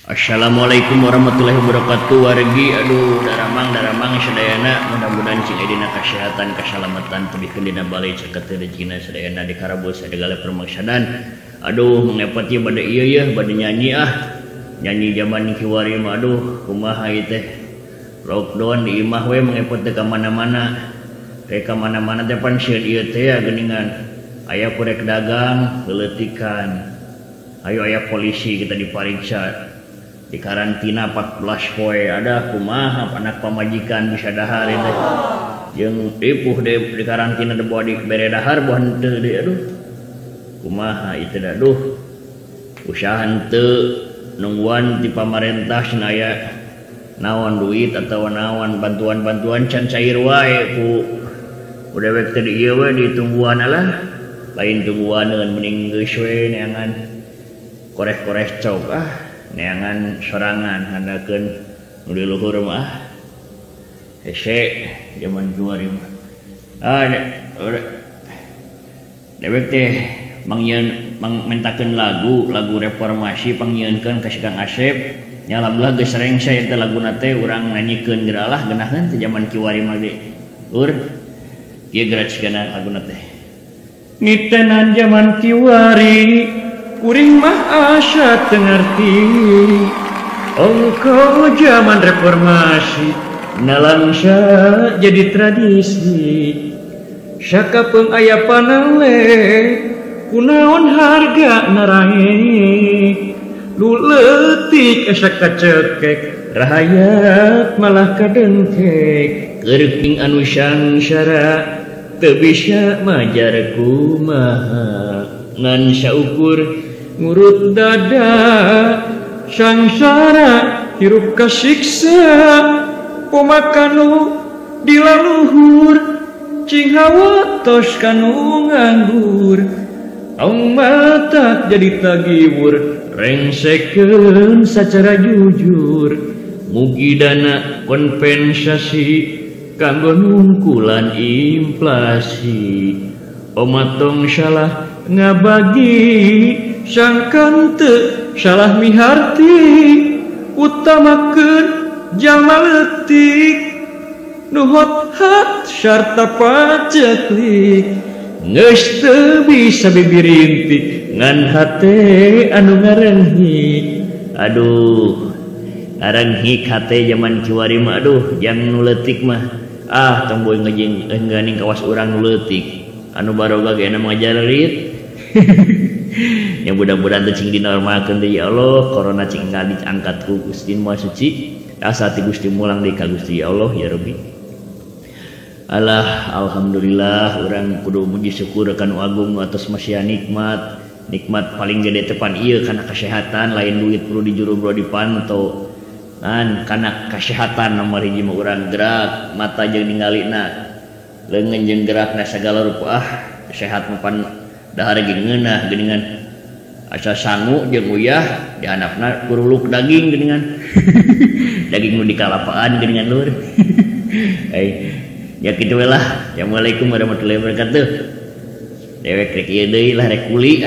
Assalamualaikum warahmatullahi wabarakatuh. Wargi daramang sadayana mudah-mudahan cing dina kesehatan keselamatan tebikeun dina balai caket rezekina sadayana di karabul sadegala permaksadan. Mengepot ieu bade ieu ya bade nyanyi nyanyi zaman kiwari mah kumaha ieu teh lockdown di imah we mengepot teh ka mana-mana rek ka mana-mana teh pan sieun ieu teh geuningan aya kurek dagang leuletikan ayo aya polisi kita dipariksa di karantina 14 poe ada kumaha anak pamajikan bisa dahar teh jeung ipuh di karantina de bawa di bere dahar bawa henteu deui kumaha itu dah usaha henteu nungguan di pamarentah cenaya naon duit atau naon bantuan-bantuan can cair wae ku udewek teh ieu we ditungguan lah lain tungguaneun mending geus we neangan koreh-koreh cok neangan sorangan handakeun nu di luhur mah hese zaman kiwari mah dewek teh mentakeun lagu reformasi pangyieunkeun ka si Kang Asep nya alhamdulillah geus rengseh teh laguna teh urang nanyikeun geralah geunaheun teh zaman kiwari mah ge ur ieu geura cigana laguna teh nitenan zaman kiwari kuring mah asa teu ngarti ongko zaman reformasi nalangsa jadi tradisi sakapeung aya panale kunaon harga narae lu leutik asa kacekek rahayat malah kadengkek keur anu sangsara teu bisa majar kumaha ngan saukur ngurut dada sangsara hirup kasiksa pomakanu dilaluhur cing hawa tos kanu nganggur aung mata jadi tagiwur rengsekeun sacara jujur mugi dana kompensasi kanggo nungkulan inflasi omatong salah ngabagi sangkan teu salah miharti utamakeun jalma leutik nu hot sarta paceklik geus teu bisa bibirintik ngan hate anu ngarenghi ngarenghi hate zaman kiwari mah jang nu leutik mah tong boy ngeuning kawas urang nu leutik anu baroga ge anu ngajarit yang mudah-mudahan teh cing dinormalkeun teh ya Allah corona cing diangkat ku Gusti Maha Suci asa ti Gusti mulang deui ka Gusti ya Allah ya Rabbi alhamdulillah urang kudu muji syukur kana agung atas masya nikmat paling gede tepan ieu kana kesehatan lain duit perlu dijuru perlu dipantau kan kana kesehatan nomor hiji mah urang gerak mata jeung ningalina leungeun jeung gerakna sagala rupa sehat mapan dahar ge ngeunah geuningan asa sangu jeung uyah di handapna kuruluk daging geuningan daging nu dikalapaan geuningan lur ya kitu we lah. Assalamualaikum warahmatullahi wabarakatuh. Dewek rek ieu deui lah rek kuli